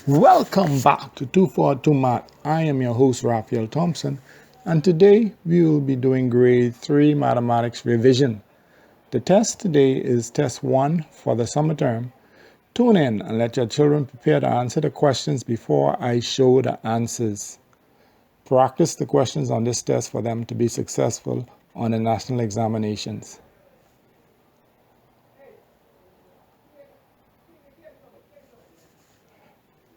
Welcome back to 242 Math. I am your host, Raphael Thompson, and today we will be doing grade 3 mathematics revision. The test today is test 1 for the summer term. Tune in and let your children prepare to answer the questions before I show the answers. Practice the questions on this test for them to be successful on the national examinations.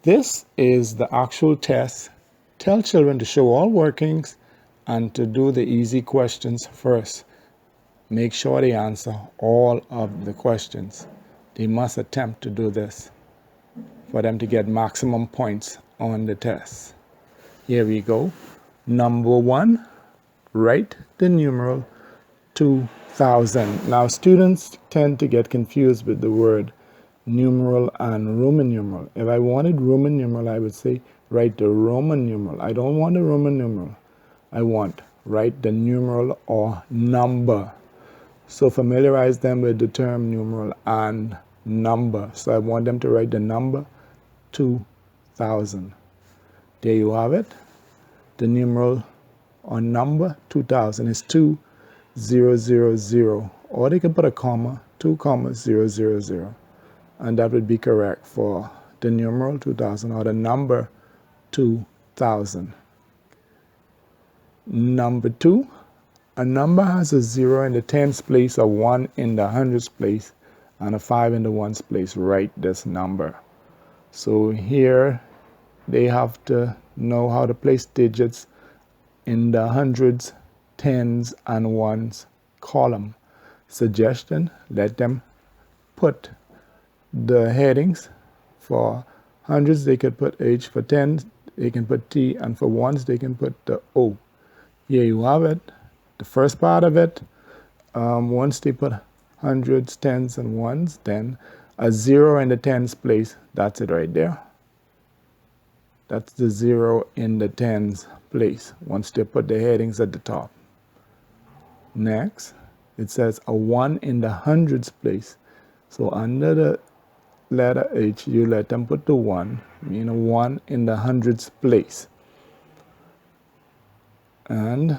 This is the actual test. Tell children to show all workings and to do the easy questions first. Make sure they answer all of the questions. They must attempt to do this for them to get maximum points on the test. Here we go. Number 1, write the numeral 2000. Now students tend to get confused with the word numeral and Roman numeral. If I wanted Roman numeral, I would say write the Roman numeral. I don't want the Roman numeral. I want write the numeral or number. So familiarize them with the term numeral and number. So I want them to write the number 2000. There you have it. The numeral or number 2000 is 2000, or they can put a comma, 2,000. And that would be correct for the numeral 2000 or the number 2000. Number 2, a number has a 0 in the tens place, a 1 in the hundreds place, and a 5 in the ones place. Write this number. So here they have to know how to place digits in the hundreds, tens, and ones column. Suggestion, let them put the headings. For hundreds they could put H, for tens they can put T, and for ones they can put the O. Here you have it, the first part of it. Once they put hundreds, tens, and ones, then a 0 in the tens place, that's it right there. That's the 0 in the tens place once they put the headings at the top. Next, it says a 1 in the hundreds place. So under the letter H, you let them put the 1, meaning a 1 in the hundreds place. And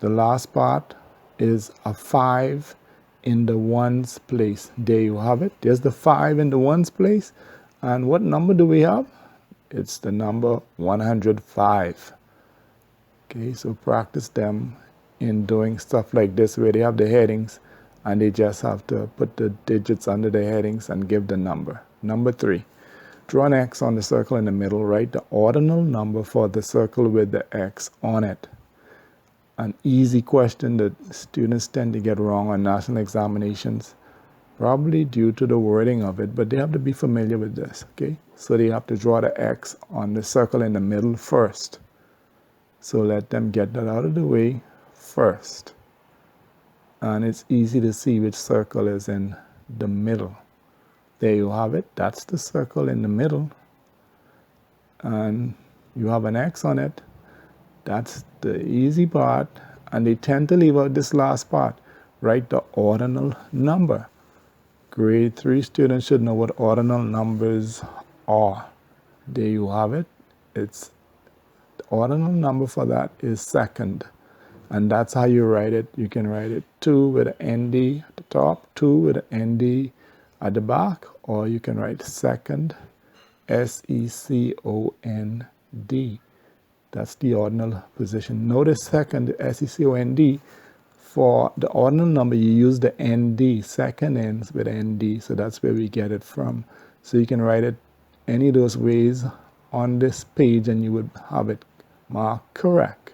the last part is a 5 in the ones place. There you have it. There's the 5 in the ones place. And what number do we have? It's the number 105. Okay, so practice them in doing stuff like this where they have the headings and they just have to put the digits under the headings and give the number. Number 3, draw an X on the circle in the middle. Write the ordinal number for the circle with the X on it. An easy question that students tend to get wrong on national examinations, probably due to the wording of it, but they have to be familiar with this, okay? So they have to draw the X on the circle in the middle first. So let them get that out of the way first. And it's easy to see which circle is in the middle. There you have it. That's the circle in the middle. And you have an X on it. That's the easy part. And they tend to leave out this last part. Write the ordinal number. Grade 3 students should know what ordinal numbers are. There you have it. It's the ordinal number for that is second. And that's how you write it. You can write it 2 with an ND at the top, 2 with an ND at the back, or you can write second, SECOND. That's the ordinal position. Notice second, SECOND. For the ordinal number, you use the ND, second ends with ND, so that's where we get it from. So you can write it any of those ways on this page and you would have it marked correct.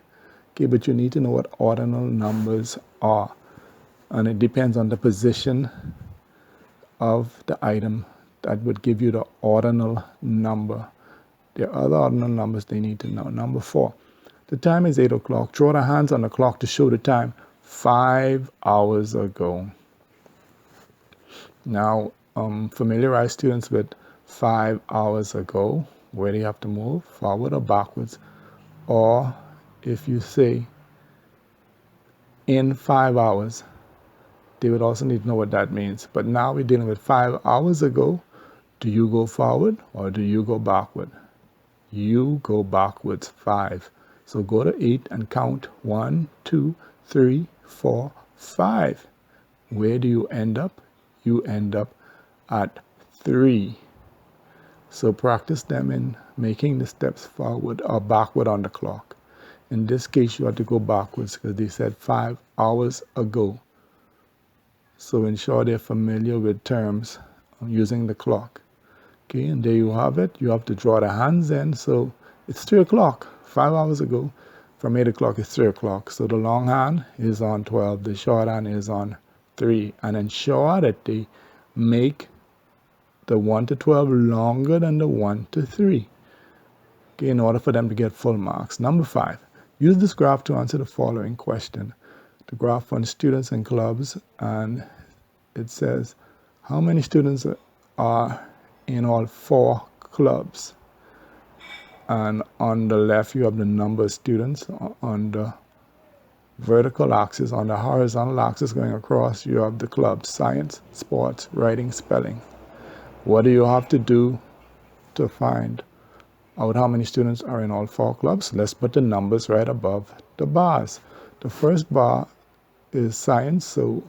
Okay, but you need to know what ordinal numbers are. And it depends on the position of the item that would give you the ordinal number. There are other ordinal numbers they need to know. Number 4, the time is 8 o'clock. Draw the hands on the clock to show the time. 5 hours ago. Now, familiarize students with 5 hours ago, where they have to move forward or backwards. Or if you say in 5 hours, they would also need to know what that means. But now we're dealing with 5 hours ago. Do you go forward or do you go backward? You go backwards 5. So go to 8 and count 1, 2, 3, 4, 5. Where do you end up? You end up at 3. So practice them in making the steps forward or backward on the clock. In this case, you have to go backwards because they said 5 hours ago. So ensure they're familiar with terms using the clock. Okay, and there you have it. You have to draw the hands in. So it's 3 o'clock, 5 hours ago. From 8 o'clock, it's 3 o'clock. So the long hand is on 12. The short hand is on 3. And ensure that they make the 1 to 12 longer than the 1 to 3. Okay, in order for them to get full marks. Number 5, use this graph to answer the following question. The graph on students and clubs, and it says, how many students are in all 4 clubs? And on the left, you have the number of students. On the vertical axis, on the horizontal axis going across, you have the clubs: science, sports, writing, spelling. What do you have to do to find out how many students are in all 4 clubs? Let's put the numbers right above the bars. The first bar is science, so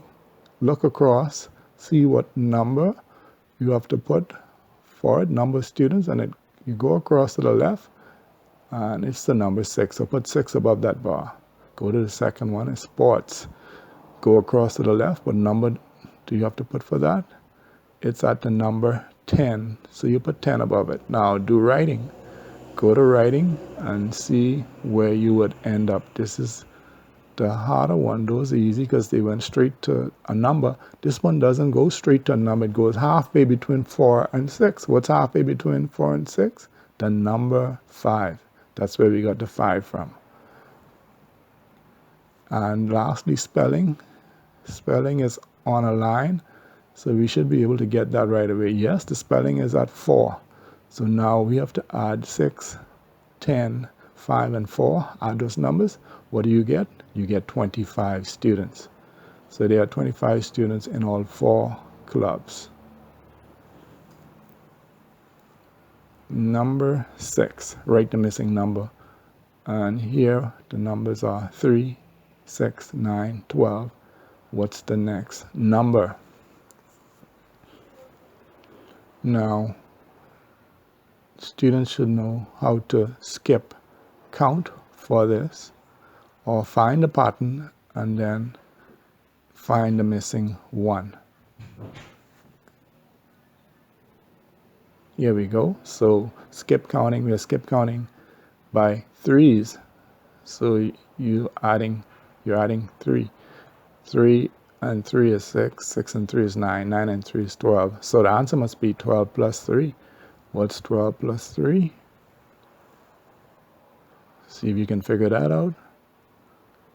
look across, see what number you have to put for it, number of students, and you go across to the left, and it's the number 6. So put 6 above that bar. Go to the second one, is sports. Go across to the left. What number do you have to put for that? It's at the number 10. So you put 10 above it. Now do writing. Go to writing and see where you would end up. This is the harder one. Those are easy because they went straight to a number. This one doesn't go straight to a number. It goes halfway between 4 and 6. What's halfway between 4 and 6? The number 5. That's where we got the 5 from. And lastly, spelling. Spelling is on a line. So we should be able to get that right away. Yes, the spelling is at 4. So now we have to add 6, 10, 5, and 4. Add those numbers. What do you get? You get 25 students. So there are 25 students in all 4 clubs. Number 6, write the missing number. And here the numbers are 3, 6, 9, 12. What's the next number? Now, students should know how to skip count for this, or find the pattern and then find the missing 1. Here we go. So skip counting, we are skip counting by 3s. So you're adding 3. 3 and 3 is 6, 6 and 3 is 9, 9 and 3 is 12. So the answer must be 12 plus 3. What's 12 plus 3? See if you can figure that out.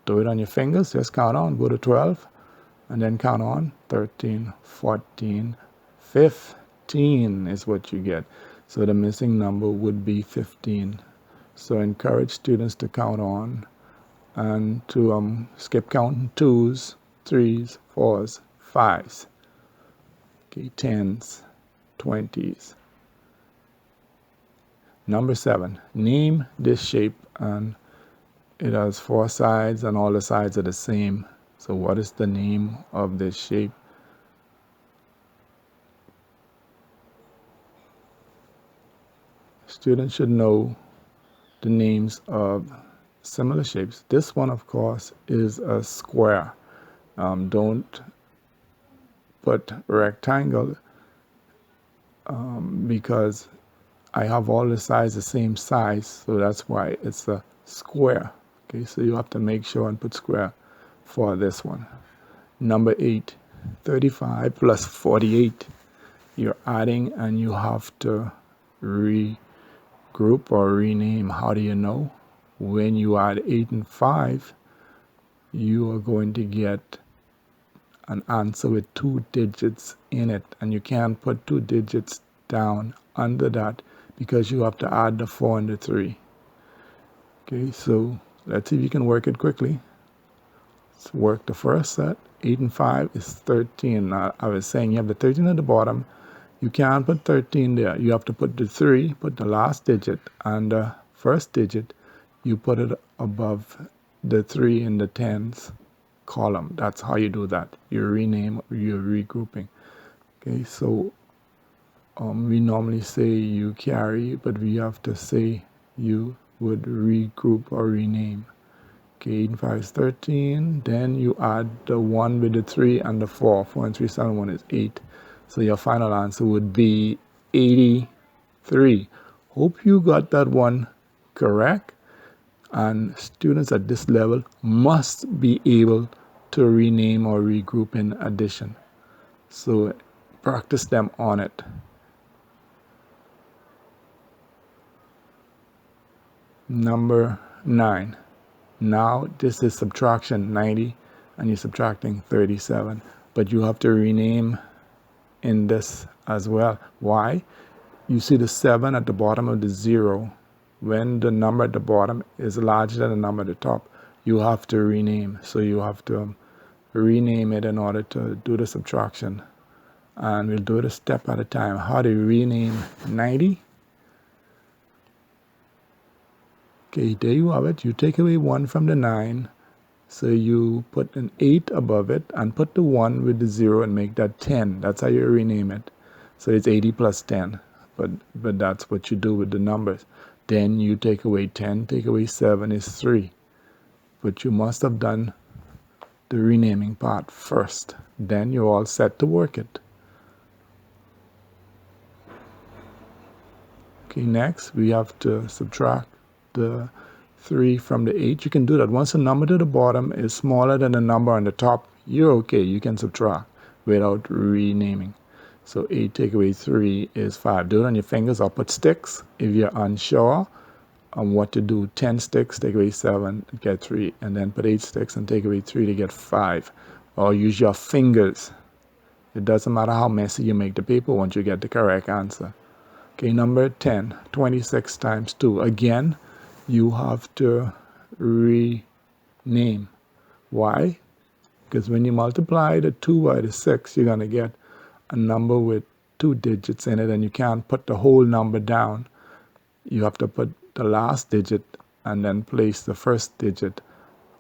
Do it on your fingers, just count on, go to 12, and then count on 13, 14, 15 is what you get. So the missing number would be 15. So encourage students to count on and to skip count 2s, 3s, 4s, 5s, okay, 10s, 20s. Number 7, name this shape, and it has 4 sides and all the sides are the same. So what is the name of this shape? Students should know the names of similar shapes. This one, of course, is a square. Don't put rectangle because I have all the sides the same size, so that's why it's a square. Okay, so you have to make sure and put square for this one. Number 8, 35 plus 48. You're adding and you have to regroup or rename. How do you know? When you add 8 and 5, you are going to get an answer with 2 digits in it, and you can't put 2 digits down under that because you have to add the 4 and the 3. Okay, so let's see if you can work it quickly. Let's work the first set. 8 and 5 is 13. Now, I was saying you have the 13 at the bottom, You can't put 13 there. You have to put the 3, put the last digit, and the first digit, you put it above the 3 in the tens column. That's how you do that. You rename, you're regrouping. Okay, so we normally say you carry, but we have to say you would regroup or rename. Okay, 8 and 5 is 13. Then you add the 1 with the 3 and the 4. 4 and 3, 7, 1 is 8. So your final answer would be 83. Hope you got that one correct. And students at this level must be able to rename or regroup in addition. So practice them on it. Number 9. Now this is subtraction, 90, and you're subtracting 37. But you have to rename in this as well. Why? You see the 7 at the bottom of the 0. When the number at the bottom is larger than the number at the top, you have to rename. So you have to rename it in order to do the subtraction. And we'll do it a step at a time. How do you rename 90? Okay, there you have it. You take away 1 from the 9. So you put an 8 above it and put the 1 with the 0 and make that 10. That's how you rename it. So it's 80 plus 10. But that's what you do with the numbers. Then you take away 10, take away 7 is 3. But you must have done the renaming part first. Then you're all set to work it. Okay, next we have to subtract the 3 from the 8. You can do that. Once the number to the bottom is smaller than the number on the top, you're okay. You can subtract without renaming. So 8 take away 3 is 5. Do it on your fingers or put sticks if you're unsure on what to do. 10 sticks, take away 7, get 3. And then put 8 sticks and take away 3 to get 5. Or use your fingers. It doesn't matter how messy you make the paper once you get the correct answer. Okay, number 10, 26 times 2. Again, you have to rename. Why? Because when you multiply the 2 by the 6, you're going to get a number with 2 digits in it, and you can't put the whole number down. You have to put the last digit and then place the first digit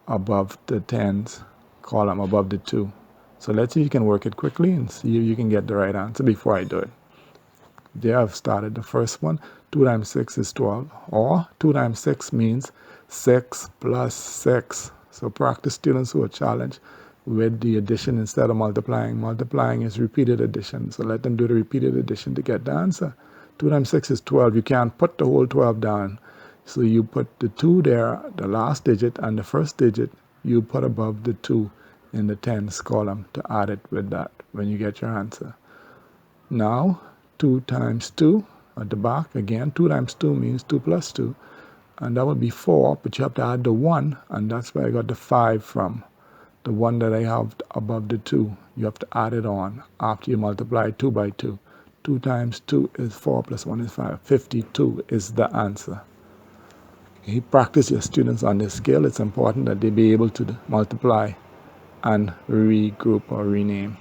above the tens column, above the 2. So let's see if you can work it quickly and see if you can get the right answer before I do it. There I've started the first one. 2 times 6 is 12. Or 2 times 6 means 6 plus 6. So practice students who are challenged with the addition instead of multiplying. Multiplying is repeated addition. So let them do the repeated addition to get the answer. 2 times 6 is 12. You can't put the whole 12 down. So you put the 2 there, the last digit, and the first digit you put above the 2 in the tens column to add it with that when you get your answer. Now, 2 times 2 at the back. Again, 2 times 2 means 2 plus 2. And that would be 4, but you have to add the 1, and that's where I got the 5 from. The 1 that I have above the 2, you have to add it on after you multiply 2 by 2. 2 times 2 is 4 plus 1 is 5. 52 is the answer. Okay, practice your students on this scale. It's important that they be able to multiply and regroup or rename.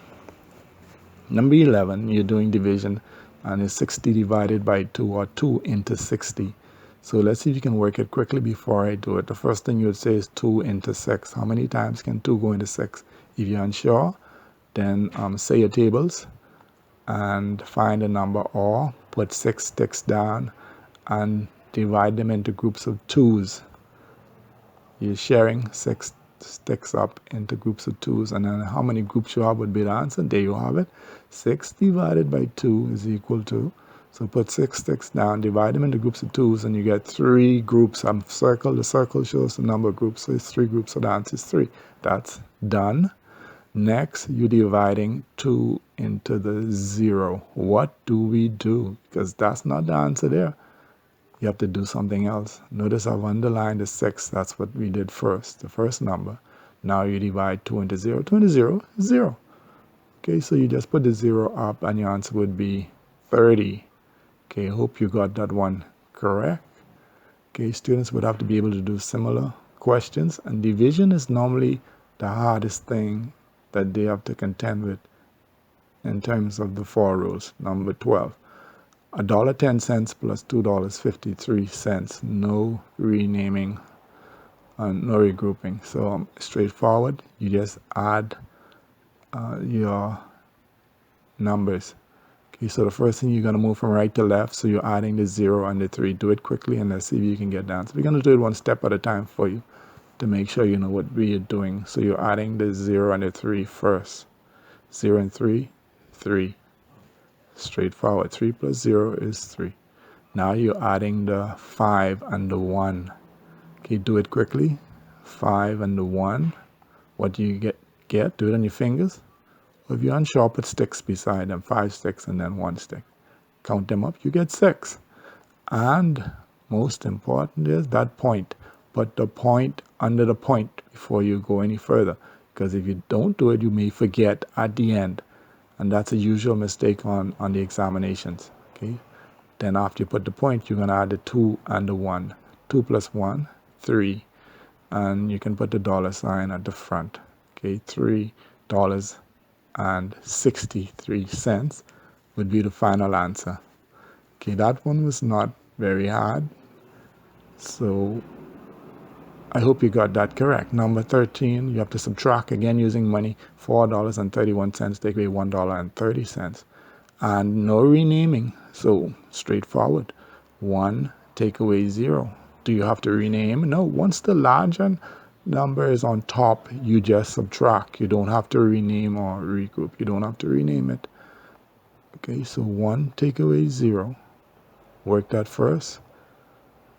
Number 11, you're doing division, and it's 60 divided by 2, or 2 into 60. So let's see if you can work it quickly before I do it. The first thing you would say is 2 into 6. How many times can 2 go into 6? If you're unsure, then say your tables and find a number, or put 6 sticks down and divide them into groups of 2s. You're sharing 6 sticks up into groups of 2s, and then how many groups you have would be the answer. There you have it. 6 divided by 2 is equal to, so put 6 sticks down, divide them into groups of 2s, and you get 3 groups. Circle, the circle shows the number of groups, so it's 3 groups, so the answer is 3. That's done. Next, you're dividing 2 into the 0. What do we do? Because that's not the answer there. You have to do something else. Notice I've underlined the 6. That's what we did first, the first number. Now you divide 2 into 0. 2 into 0 is 0. Okay, so you just put the 0 up, and your answer would be 30. Okay, hope you got that one correct. Okay, students would have to be able to do similar questions, and division is normally the hardest thing that they have to contend with in terms of the 4 rows. Number 12. $1.10 plus $2.53. No renaming and no regrouping. So straightforward. You just add your numbers. Okay, so the first thing, you're going to move from right to left, so you're adding the 0 and the 3. Do it quickly and let's see if you can get down. So we're going to do it one step at a time for you to make sure you know what we're doing. So you're adding the 0 and the 3 first. 0 and 3, 3. Straightforward. 3 plus 0 is 3. Now you're adding the 5 and the 1. Okay, do it quickly. 5 and the 1. What do you get? Do it on your fingers. If you're unsure, put sticks beside them. 5 sticks and then 1 stick. Count them up, you get 6. And most important is that point. Put the point under the point before you go any further. Because if you don't do it, you may forget at the end. And that's a usual mistake on the examinations. Okay. Then after you put the point, you're going to add the 2 and the 1. 2 plus 1, 3. And you can put the $sign at the front. Okay, $3.63 would be the final answer. Okay, that one was not very hard. So I hope you got that correct. Number 13, you have to subtract again using money. $4.31, take away $1.30. And no renaming. So straightforward. 1, take away 0. Do you have to rename? No. Once the larger number is on top, you just subtract. You don't have to rename or regroup. You don't have to rename it. Okay, so 1, take away 0. Work that first.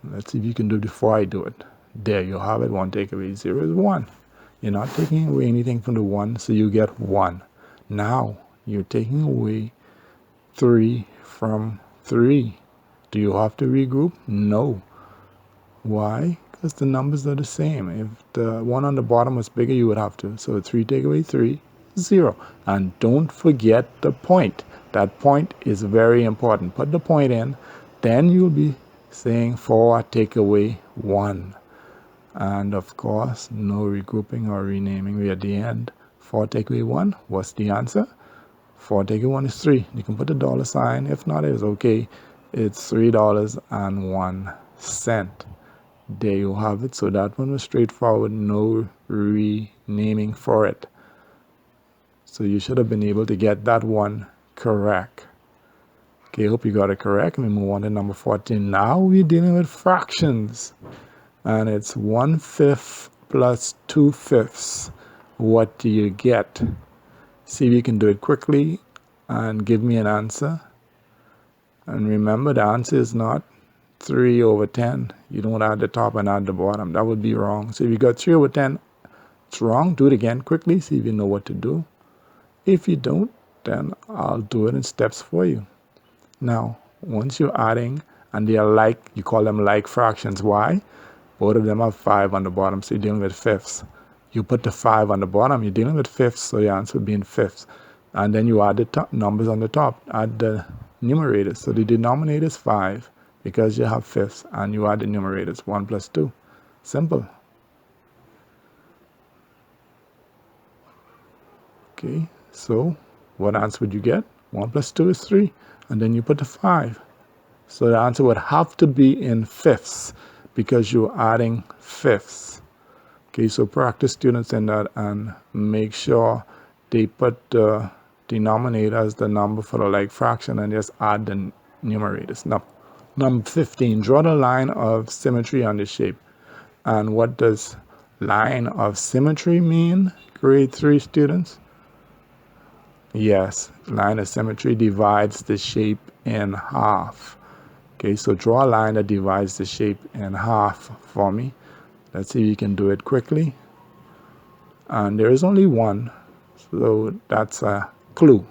Let's see if you can do it before I do it. There you have it. 1 take away 0 is 1. You're not taking away anything from the 1, so you get 1. Now you're taking away 3 from 3. Do you have to regroup? No. Why? Because the numbers are the same. If the one on the bottom was bigger, you would have to. So 3 take away 3, 0. And don't forget the point. That point is very important. Put the point in. Then you'll be saying 4 take away 1. And of course, no regrouping or renaming. We're at the end. 4 take away 1. What's the answer? 4 take away 1 is 3. You can put the $sign. If not, it's okay. It's $3.01. There you have it. So that one was straightforward. No renaming for it. So you should have been able to get that one correct. Okay, hope you got it correct. Let me move on to number 14. Now we're dealing with fractions. And it's 1/5 plus 2/5. What do you get? See if you can do it quickly and give me an answer. And remember, the answer is not 3/10. You don't add the top and add the bottom. That would be wrong. So if you got 3/10, it's wrong. Do it again quickly. See if you know what to do. If you don't, then I'll do it in steps for you. Now, once you're adding, and they are like, you call them like fractions. Why? Both of them have 5 on the bottom, so you're dealing with fifths. You put the 5 on the bottom, you're dealing with fifths, so your answer would be in fifths. And then you add the top numbers on the top, add the numerators. So the denominator is 5 because you have fifths, and you add the numerators, 1 plus 2. Simple. Okay, so what answer would you get? 1 plus 2 is 3, and then you put the 5. So the answer would have to be in fifths because you're adding fifths. Okay, so practice, students, in that, and make sure they put the denominator as the number for the like fraction and just add the numerators. Now, number 15, draw the line of symmetry on the shape. And what does line of symmetry mean, grade 3 students? Yes, line of symmetry divides the shape in half. Okay, so draw a line that divides the shape in half for me. Let's see if you can do it quickly. And there is only one, so that's a clue.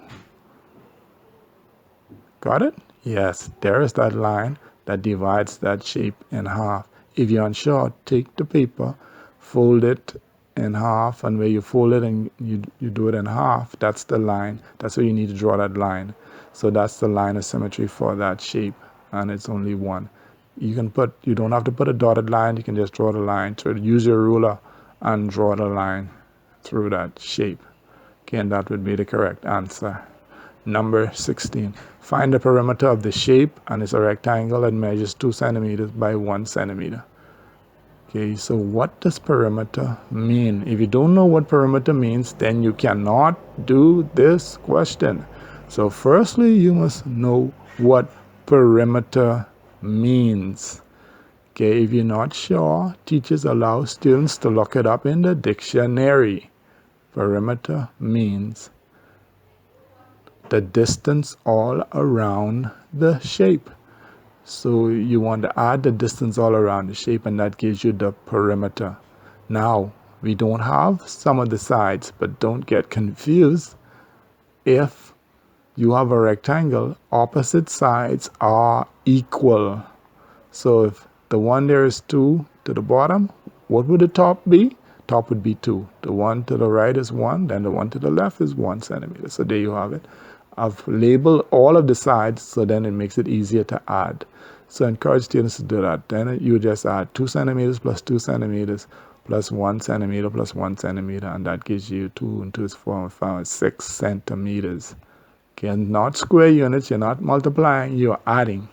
Got it? Yes, there is that line that divides that shape in half. If you're unsure, take the paper, fold it in half, and where you fold it and you do it in half, that's the line. That's where you need to draw that line. So that's the line of symmetry for that shape, and it's only one. You don't have to put a dotted line. You can just draw the line. So use your ruler and draw the line through that shape. Okay, and that would be the correct answer. Number 16. Find the perimeter of the shape, and it's a rectangle that measures 2 centimeters by 1 centimeter. Okay, so what does perimeter mean? If you don't know what perimeter means, then you cannot do this question. So firstly, you must know what perimeter means. Okay, if you're not sure, teachers allow students to look it up in the dictionary. Perimeter means the distance all around the shape. So you want to add the distance all around the shape, and that gives you the perimeter. Now, we don't have some of the sides, but don't get confused. If you have a rectangle, opposite sides are equal. So if the one there is 2 to the bottom, what would the top be? Top would be 2. The one to the right is 1, then the one to the left is 1 centimeter. So there you have it. I've labeled all of the sides, so then it makes it easier to add. So I encourage students to do that. Then you just add 2 centimeters plus 2 centimeters plus 1 centimeter plus 1 centimeter, and that gives you 2 and 2 is 4 and 5 is 6 centimeters. Okay, and not square units, you're not multiplying, you're adding.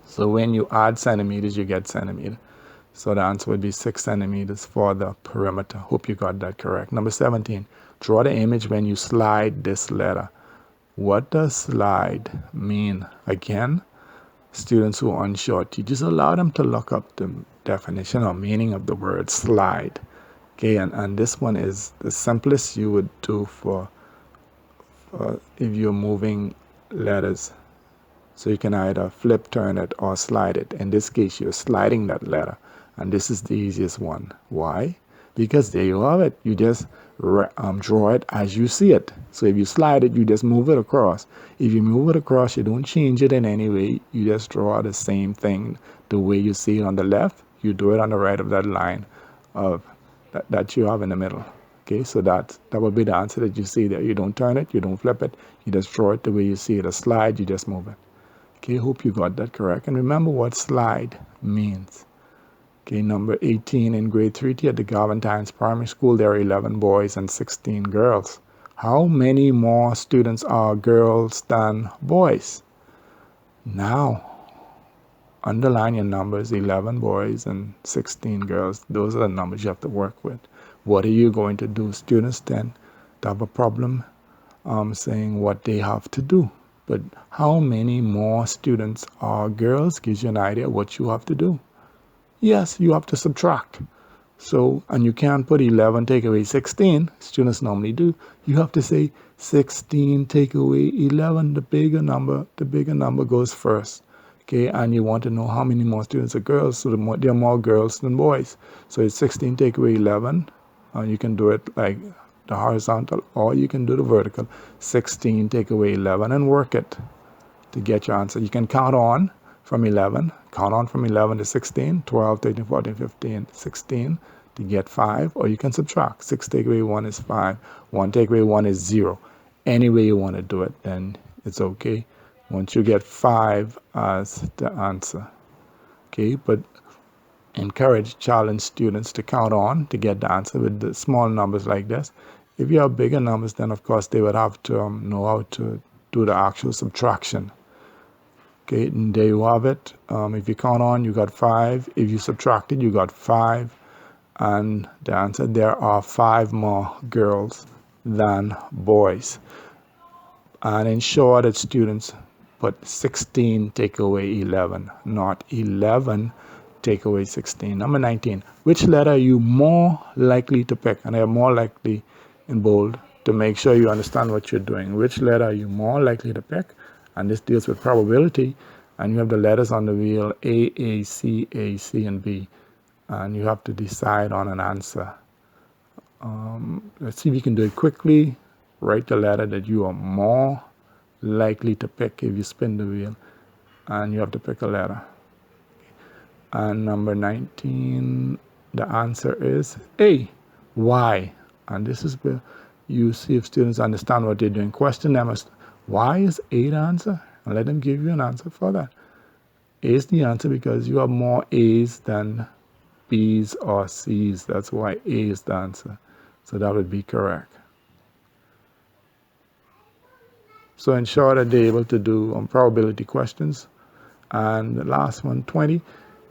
So when you add centimeters, you get centimeter. So the answer would be 6 centimeters for the perimeter. Hope you got that correct. Number 17, draw the image when you slide this letter. What does slide mean? Again, students who are unsure, teachers allow them to look up the definition or meaning of the word slide. Okay, and this one is the simplest you would do for if you're moving letters. So you can either flip, turn it, or slide it. In this case, you're sliding that letter, and this is the easiest one. Why? Because there you have it. You just draw it as you see it. So if you slide it, you just move it across. If you move it across, you don't change it in any way. You just draw the same thing the way you see it on the left. You do it on the right of that line of that you have in the middle. Okay, so that would be the answer that you see there. You don't turn it, you don't flip it. You just draw it the way you see it. A slide, you just move it. Okay, hope you got that correct. And remember what slide means. Okay, number 18, in grade 3T at the Galvantines Primary School, there are 11 boys and 16 girls. How many more students are girls than boys? Now, underline your numbers, 11 boys and 16 girls. Those are the numbers you have to work with. What are you going to do? Students tend to have a problem saying what they have to do. But how many more students are girls gives you an idea what you have to do. Yes, you have to subtract. So, and you can't put 11 take away 16. Students normally do. You have to say 16 take away 11. The bigger number goes first. Okay, and you want to know how many more students are girls. So there are more girls than boys. So it's 16 take away 11. You can do it like the horizontal, or you can do the vertical. 16 take away 11 and work it to get your answer. You can count on from 11. Count on from 11 to 16, 12, 13, 14, 15, 16 to get 5. Or you can subtract. 6 take away 1 is 5. 1 take away 1 is 0. Any way you want to do it, then it's okay. Once you get 5 as the answer. Okay, but challenge students to count on to get the answer with the small numbers like this. If you have bigger numbers, then of course they would have to know how to do the actual subtraction. Okay, and there you have it. If you count on, you got 5. If you subtracted, you got 5. And the answer, there are 5 more girls than boys. And ensure that students put 16 take away 11, not 11 take away 16. Number 19, which letter are you more likely to pick? And I have more likely in bold to make sure you understand what you're doing. Which letter are you more likely to pick? And this deals with probability. And you have the letters on the wheel A, C, and B. And you have to decide on an answer. Let's see if you can do it quickly. Write the letter that you are more likely to pick if you spin the wheel. And you have to pick a letter. And number 19, the answer is A. Why? And this is where you see if students understand what they're doing. Question them as, why is A the answer? And let them give you an answer for that. A is the answer because you have more A's than B's or C's. That's why A is the answer. So that would be correct. So ensure that they're able to do probability questions. And the last one, 20,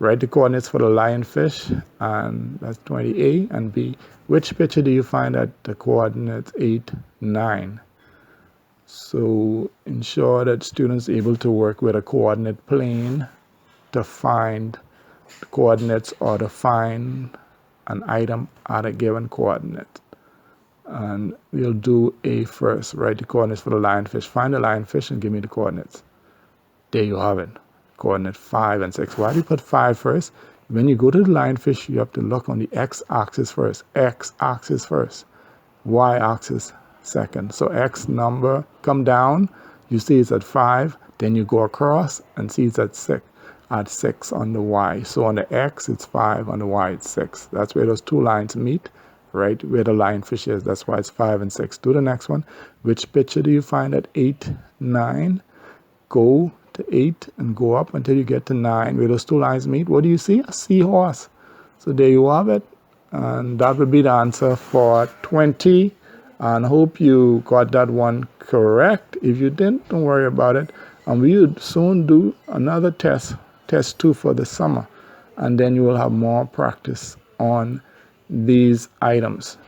write the coordinates for the lionfish, and that's 20A and B. Which picture do you find at the coordinates 8, 9? So ensure that students are able to work with a coordinate plane to find the coordinates or to find an item at a given coordinate. And we'll do A first. Write the coordinates for the lionfish. Find the lionfish and give me the coordinates. There you have it. Coordinate 5 and 6. Why do you put 5 first? When you go to the lionfish, you have to look on the x-axis first. X-axis first. Y-axis second. So X number, come down, you see it's at 5, then you go across and see it's at 6 on the Y. So on the X it's 5, on the Y it's 6. That's where those two lines meet, right where the lionfish is. That's why it's 5 and 6. Do the next one. Which picture do you find at 8, 9? Go to 8 and go up until you get to 9 where those two lines meet. What do you see? A seahorse. So there you have it. And that would be the answer for 20. And hope you got that one correct. If you didn't, don't worry about it. And we will soon do another test 2 for the summer. And then you will have more practice on these items.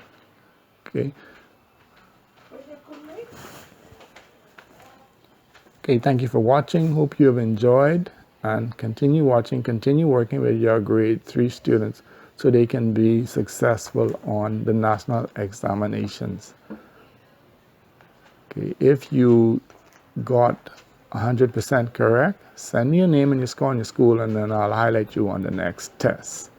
Okay. Okay, thank you for watching. Hope you have enjoyed, and continue watching, continue working with your grade 3 students so they can be successful on the national examinations. Okay, if you got 100% correct, send me your name and your score in your school, and then I'll highlight you on the next test.